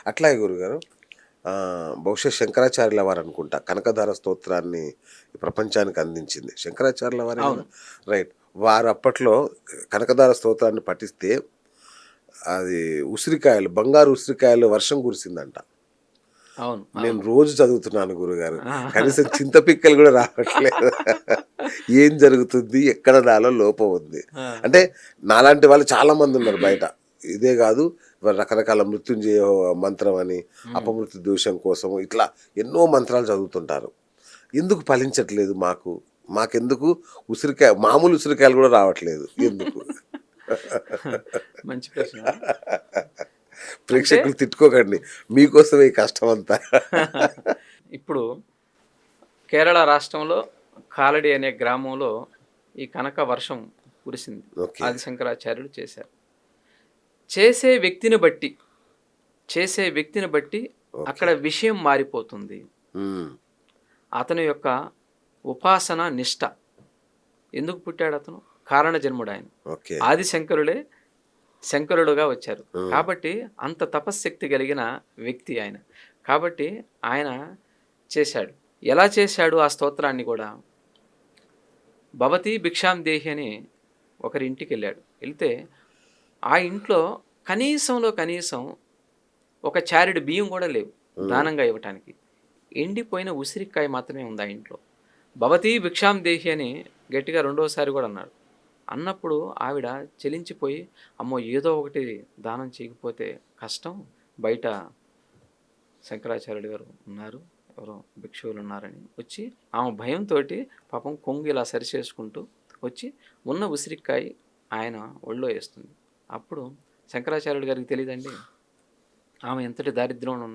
అట్లాగే గురుగారు బహుశా శంకరాచార్యుల వారు అనుకుంటా కనకధార స్తోత్రాన్ని ఈ ప్రపంచానికి అందించింది శంకరాచార్యుల వారే కదా. అవును. రైట్. వారు అప్పట్లో కనకధార స్తోత్రాన్ని పఠిస్తే అది ఉసిరికాయలు, బంగారు ఉసిరికాయలు వర్షం కురిసిందంట. అవును. నేను అవును. రోజు చదువుతున్నాను గురుగారు. ఆ! కనీసం చింతపిక్కలు గూడా రావట్లేదు. ఏం జరుగుతుంది? ఎక్కడ నాలో లోపం ఉంది? ఆ! అంటే నాలాంటి వాళ్ళు చాలా మందున్నారు బయట. ఇదే గాదు రకరకాల మృత్యుంజయ మంత్రం అని, హ్మ్. అపమృత్యు దోషం కోసం ఇట్లా ఎన్నో మంత్రాలు చదువుతుంటారు. ఎందుకు ఫలించట్లేదు మాకు? మాకెందుకు మామూలు ఉసిరికాయలు గూడా రావట్లేదు. ఎందుకు? మంచి ప్రశ్న. అంటే ప్రేక్షకులు తిట్టుకోకండి. మీకోసమే ఈ కష్టమంతా. ఇప్పుడు కేరళ రాష్ట్రంలో కాలడి అనే గ్రామంలో ఈ కనక వర్షం కురిసింది. ఓకే. ఆదిశంకరాచార్యులు చేశారు. చేసే వ్యక్తిని బట్టి, చేసే వ్యక్తిని బట్టి ఓకే. అక్కడ విషయం మారిపోతుంది. హ్మ్. అతని యొక్క ఉపాసన నిష్ట. ఎందుకు పుట్టాడతను? కారణ జన్ముడాయన. ఓకే. ఆదిశంకరులే శంకరుడుగా వచ్చారు. హ్మ్. కాబట్టి అంత తపశ్శక్తి కలిగిన వ్యక్తి ఆయన. కాబట్టి ఆయన చేశాడు. ఎలా చేశాడు ఆ స్తోత్రాన్ని కూడా? భవతి భిక్షాం దేహి అని ఒకరి ఇంటికెళ్ళాడు. ఎళ్తే ఆ ఇంట్లో కనీసంలో కనీసం ఒక చారెడు బియ్యం కూడా లేవు హ్మ్. దానంగా ఇవ్వటానికి. ఎండిపోయిన ఉసిరికాయ మాత్రమే ఉంది ఆ ఇంట్లో. భవతి భిక్షాం దేహి అని గట్టిగా రెండోసారి కూడా అన్నాడు. అన్నప్పుడు ఆవిడ చలించిపోయి, అమ్మో! ఏదో ఒకటి దానం చేయకపోతే కష్టం. బయట శంకరాచార్యులు గారు ఉన్నారు. ఎవరో భిక్షువులున్నారని వచ్చి ఆమె భయంతోటి పాపం కొంగు ఇలా సరిచేసుకుంటూ వచ్చి ఉన్న ఉసిరికాయ ఆయన ఒళ్ళో ఏస్తుంది. అప్పుడు శంకరాచార్యులు గారికి తెలీదండి ఆమె ఎంతటి దారిద్ర్యంలో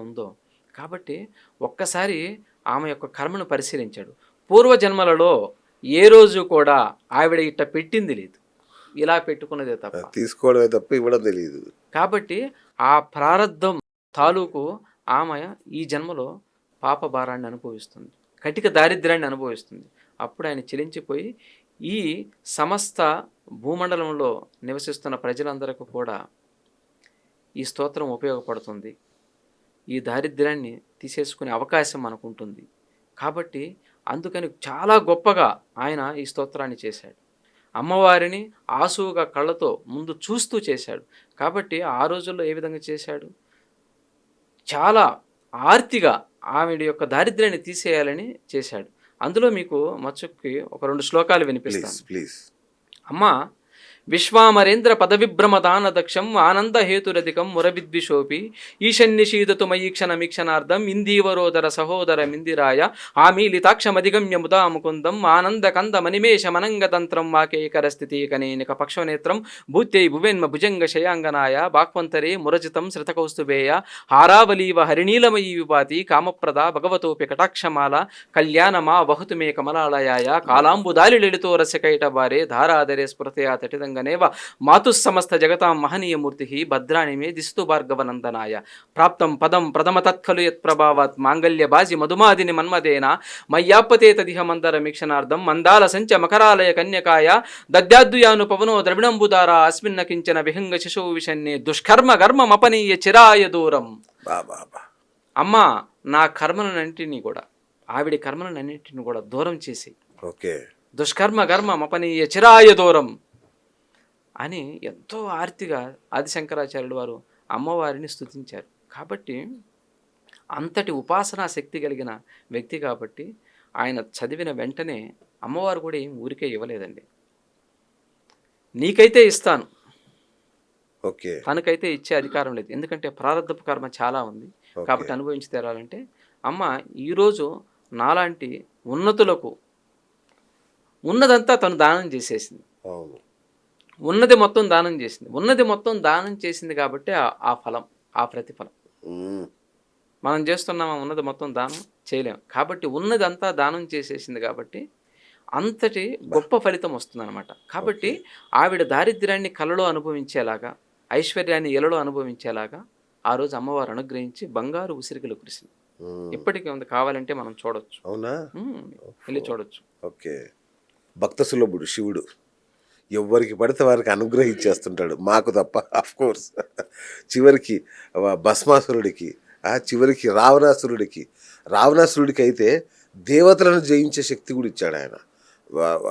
ఉందో. కాబట్టి ఒక్కసారి ఆమె యొక్క కర్మను పరిశీలించాడు. పూర్వజన్మలలో ఏ రోజు కూడా ఆవిడ ఇట్ట పెట్టింది లేదు. ఇలా పెట్టుకున్నదే తప్ప. తీసుకోవడమే తప్ప ఇవ్వడం తెలీదు. కాబట్టి ఆ ప్రారబ్ధం తాలూకు ఆమె ఈ జన్మలో పాప భారాన్ని అనుభవిస్తుంది. కటిక దారిద్ర్యాన్ని అనుభవిస్తుంది. అప్పుడు ఆయన చెలించిపోయి ఈ సమస్త భూమండలంలో నివసిస్తున్న ప్రజలందరికీ కూడా ఈ స్తోత్రం ఉపయోగపడుతుంది. ఈ దారిద్ర్యాన్ని తీసేసుకునే అవకాశం మనకుంటుంది. కాబట్టి అందుకని చాలా గొప్పగా ఆయన ఈ స్తోత్రాన్ని చేశాడు. అమ్మవారిని ఆసువుగా కళ్ళతో ముందు చూస్తూ చేశాడు. కాబట్టి ఆ రోజుల్లో ఏ విధంగా చేశాడు? చాలా ఆర్తిగా ఆవిడ యొక్క దారిద్ర్యాన్ని తీసేయాలని చేశాడు. అందులో మీకు మచ్చుక్కి ఒక 2 శ్లోకాలు ప్లీజ్. వినిపిస్తాను. ప్లీజ్. అమ్మా విశ్వామరేంద్ర పదవిభ్రమదాన దక్షం ఆనంద హేతురధికం మురవిద్విషోపి ఈశన్నిషీదతు మయీక్షణమీక్షణార్థం ఇందీవరోదర సహోదర మిందిరాయ ఆమీలితాక్షమధిగమ్య ముదా ముకుందం ఆనంద కంద మనిమేష మనంగతంత్రం వాకేకర స్థితీకనేనిక పక్షనేత్రం భూత్యై భువెన్మ భుజంగ శయాంగనాయ బాక్వంతరే మురజితం శ్రితకౌస్తుభేయ హారావలీవ హరిణీలమయీ విపాతి కామప్రద భగవతోపి కటాక్షమాల కళ్యాణమా వహతు మే కమలాలయాయ కాలాంబుదాలి లలితో రసకైటవారే ధారాధరే స్ఫురతయా తటిదంగనేవ మాతుస్సమస్త జగతాం మహనీయమూర్తి భద్రాణి మే దిస్తు భార్గవనందనాయ ప్రాప్తం పదం ప్రథమ తత్ఖలు యత్ప్రభావాత్ మాంగళ్య బాజి మధుమాదిని మన్మదేన మయ్యాపతే తదిహ మందరమీక్షణార్థం మందాల సంచ మకరాలయ కన్యకాయ దద్యాద్దుయాను పవనో ద్రవిణంబుదారా అస్మిన్న కించన విహంగ శిశువు విషన్నే దుష్కర్మ కర్మమపనీయ చిరాయ దూరం. బాబా. అమ్మా నా కర్మలన్నింటినీ కూడా ఆవిడ కర్మలన్నింటిని కూడా దూరం చేసి ఓకే. దుష్కర్మ కర్మమపనీయ చిరాయ దూరం అని ఎంతో ఆర్తిగా ఆదిశంకరాచార్యులు వారు అమ్మవారిని స్తుతించారు. కాబట్టి అంతటి ఉపాసనా శక్తి కలిగిన వ్యక్తి కాబట్టి ఆయన చదివిన వెంటనే అమ్మవారు కూడా ఏం ఊరికే ఇవ్వలేదండి. నీకైతే ఇస్తాను, ఓకే. తనకైతే ఇచ్చే అధికారం లేదు. ఎందుకంటే ప్రారంధపు కర్మ చాలా ఉంది ఓకే. కాబట్టి అనుభవించి తీరాలంటే అమ్మ ఈరోజు నాలాంటి ఉన్నతులకు ఉన్నదంతా తను దానం చేసేసింది. అవును. ఉన్నది మొత్తం దానం చేసింది. ఉన్నది మొత్తం దానం చేసింది కాబట్టి ఆ ఫలం, ఆ ప్రతిఫలం. హ్మ్. మనం చేస్తున్నామా ఉన్నది మొత్తం దానం? చేయలేం. కాబట్టి ఉన్నదంతా దానం చేసేసింది కాబట్టి అంతటి బా! గొప్ప ఫలితం వస్తుందనమాట. కాబట్టి ఓకే. ఆవిడ దారిద్ర్యాన్ని కలలో అనుభవించేలాగా, ఐశ్వర్యాన్ని ఇలలో అనుభవించేలాగా ఆ రోజు అమ్మవారు అనుగ్రహించి బంగారు ఉసిరికలు కురిసింది. హ్మ్. ఇప్పటికీ ఉంది, కావాలంటే మనం చూడొచ్చు. అవునా? హ్మ్. ఓహో! వెళ్లి చూడొచ్చు. ఓకే. భక్త సులభుడు శివుడు. ఎవరికి పడితే వారికి అనుగ్రహించేస్తుంటాడు, మాకు తప్ప ఆఫ్ కోర్స్. చివరికి భస్మాసురుడికి, చివరికి రావణాసురుడికి అయితే దేవతలను జయించే శక్తి కూడా ఇచ్చాడు ఆయన.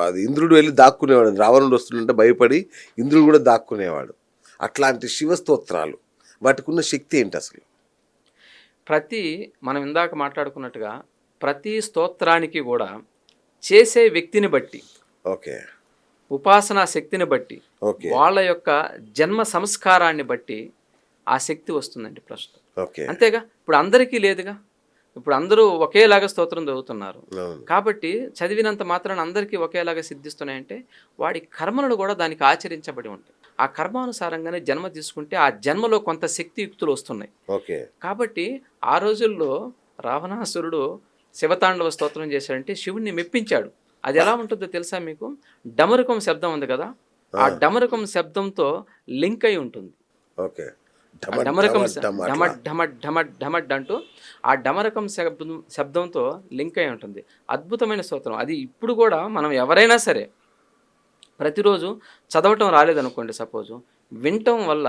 అది ఇంద్రుడు వెళ్ళి దాక్కునేవాడు, రావణుడు వస్తుంటే భయపడి ఇంద్రుడు కూడా దాక్కునేవాడు. అట్లాంటి శివస్తోత్రాలు వాటికి ఉన్న శక్తి ఏంటి అసలు? మనం ఇందాక మాట్లాడుకున్నట్టుగా ప్రతి స్తోత్రానికి కూడా చేసే వ్యక్తిని బట్టి, ఓకే, ఉపాసనా శక్తిని బట్టి, ఓకే, వాళ్ళ యొక్క జన్మ సంస్కారాన్ని బట్టి ఆ శక్తి వస్తుందండి ప్రస్తుతం. ఓకే, అంతేగా, ఇప్పుడు అందరికీ లేదుగా. ఇప్పుడు అందరూ ఒకేలాగా స్తోత్రం చదువుతున్నారు కాబట్టి చదివినంత మాత్రాన అందరికీ ఒకేలాగా సిద్ధిస్తున్నాయంటే వాడి కర్మలను కూడా దానికి ఆచరించబడి ఉంటాయి. ఆ కర్మానుసారంగానే జన్మ తీసుకుంటే ఆ జన్మలో కొంత శక్తియుక్తులు వస్తున్నాయి. ఓకే, కాబట్టి ఆ రోజుల్లో రావణాసురుడు శివతాండవ స్తోత్రం చేశాడంటే శివుణ్ణి మెప్పించాడు. అది ఎలా ఉంటుందో తెలుసా మీకు? డమరుకం శబ్దం ఉంది కదా, ఆ డమరుకం శబ్దంతో లింక్ అయి ఉంటుంది. ఓకే, డమరకం ఢమడ్ ఢమడ్ ఢమడ్ ఢమడ్ అంటూ ఆ డమరకం శబ్దంతో లింక్ అయి ఉంటుంది. అద్భుతమైన స్తోత్రం అది. ఇప్పుడు కూడా మనం ఎవరైనా సరే ప్రతిరోజు చదవటం రాలేదనుకోండి, సపోజు వినటం వల్ల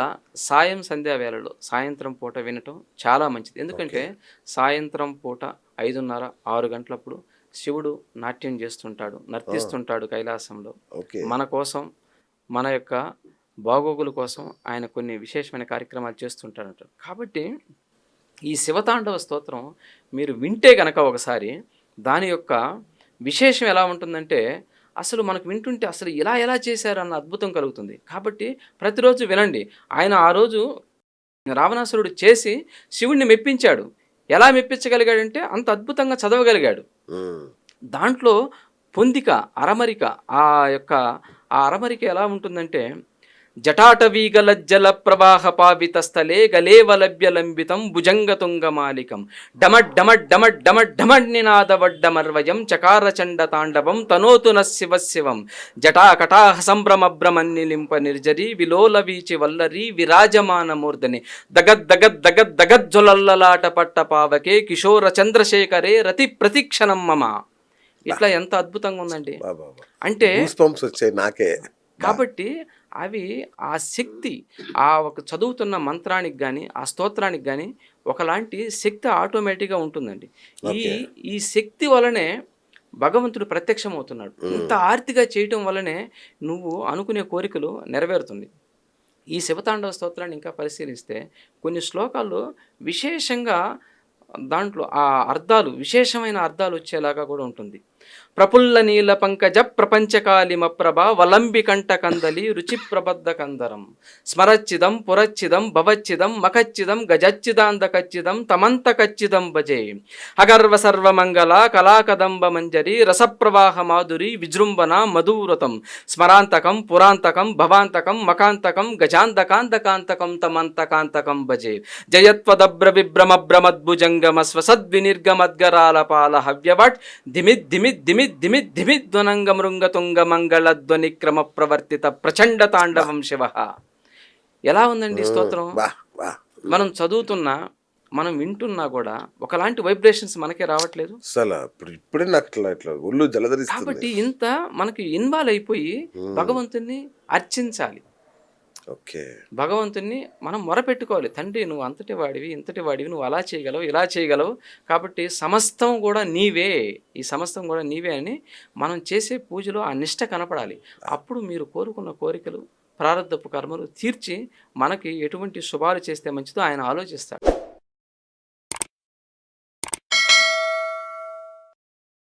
సంధ్యా వేళలో సాయంత్రం పూట వినటం చాలా మంచిది. ఎందుకంటే సాయంత్రం పూట 5:30, 6 గంటలప్పుడు శివుడు నాట్యం చేస్తుంటాడు, నర్తిస్తుంటాడు కైలాసంలో. మన కోసం, మన యొక్క బాగోగుల కోసం ఆయన కొన్ని విశేషమైన కార్యక్రమాలు చేస్తుంటాడంట. కాబట్టి ఈ శివతాండవ స్తోత్రం మీరు వింటే గనక ఒకసారి దాని యొక్క విశేషం ఎలా ఉంటుందంటే అసలు మనకు వింటుంటే అసలు ఎలా చేశారన్న అద్భుతం కలుగుతుంది. కాబట్టి ప్రతిరోజు వినండి. ఆయన ఆ రోజు రావణాసురుడు చేసి శివుణ్ణి మెప్పించాడు. ఎలా మెప్పించగలిగాడంటే అంత అద్భుతంగా చదవగలిగాడు. దాంట్లో పొందిక, అరమరిక, ఆ అరమరిక ఎలా ఉంటుందంటే జటాటవీగలజ్జల ప్రవాహ పావిత స్థలే గలేవలభ్యలంబితం భుజంగతుంగమాలికం డమడ్ డమడ్ డమడ్ డమడ్ డమడ్ నినాదవడ్డమర్వయం చకారచండ తాండవం తనోతు శివశివం జటాకటాహ సంభ్రమభ్రమన్నిలింప నిర్జరి విలోల వీచి వల్లరి విరాజమాన మూర్ధని దగద్ దగద్ దగద్ దగజ్జొలల్లలాట పట్ట పావకే కిషోర చంద్రశేఖరే రతి ప్రతిక్షణం మమ. ఇట్లా ఎంత అద్భుతంగా ఉందండి. అంటే వచ్చాయి నాకే. కాబట్టి అవి ఆ శక్తి, ఆ ఒక చదువుతున్న మంత్రానికి కానీ ఆ స్తోత్రానికి కానీ ఒకలాంటి శక్తి ఆటోమేటిక్గా ఉంటుందండి. ఈ శక్తి వలనే భగవంతుడు ప్రత్యక్షమవుతున్నాడు. ఇంత ఆర్తిగా చేయటం వల్లనే నువ్వు అనుకునే కోరికలు నెరవేరుతుంది. ఈ శివతాండవ స్తోత్రాన్ని ఇంకా పరిశీలిస్తే కొన్ని శ్లోకాలు విశేషంగా దాంట్లో ఆ అర్థాలు, విశేషమైన అర్థాలు వచ్చేలాగా కూడా ఉంటుంది. ప్రఫుల్ల నీల పంకజ ప్రపంచకాలిమ ప్రభ వలంబి కంఠ కందలి రుచి ప్రబద్ధ కందరం స్మరచ్చిదం పురచ్చిదం భవచ్చిదం మఖచ్చిదం గజచ్చిదాంధకచ్చిదం తమంత కచ్చిదం భజే అగర్వ సర్వమంగళ కళాకదంబ మంజరి రసప్రవాహ మాధురి విజృంభణ మధువ్రతం స్మరాంతకం పురాంతకం భవాంతకం మకాంతకం గజాంతకాంతకాంతకం తమంతకాంతకం భజే జయత్వదభ్ర విభ్రమభ్రమద్భుజంగమ స్వసద్వినిర్గమద్గరాలపాల హవ్యవట్ ధిమిద్ ధిమిద్ ధిమిద్ ధిమిద్ ధిమిద్ ధ్వనంగ మృంగతుంగ మంగళ ధ్వని క్రమ ప్రవర్తిత ప్రచండ తాండవం శివ. ఎలా ఉందండి స్తోత్రం? మనం చదువుతున్నా, మనం వింటున్నా కూడా ఒకలాంటి వైబ్రేషన్స్ మనకే రావట్లేదు. ఇప్పుడే నాకు ఇట్లా ఒళ్ళు జలధరిస్తుంది. కాబట్టి ఇంత మనకి ఇన్వాల్వ్ అయిపోయి భగవంతుని అర్చించాలి. భగవంతుని మనం మొరపెట్టుకోవాలి. తండ్రి, నువ్వు అంతటి వాడివి, ఇంతటి వాడివి, నువ్వు అలా చేయగలవు, ఇలా చేయగలవు, కాబట్టి సమస్తం కూడా నీవే, ఈ సమస్తం కూడా నీవే అని మనం చేసే పూజలో ఆ నిష్ట కనపడాలి. అప్పుడు మీరు కోరుకున్న కోరికలు, ప్రారంధపు కర్మలు తీర్చి మనకి ఎటువంటి శుభాలు చేస్తే మంచిదో ఆయన ఆలోచిస్తాడు.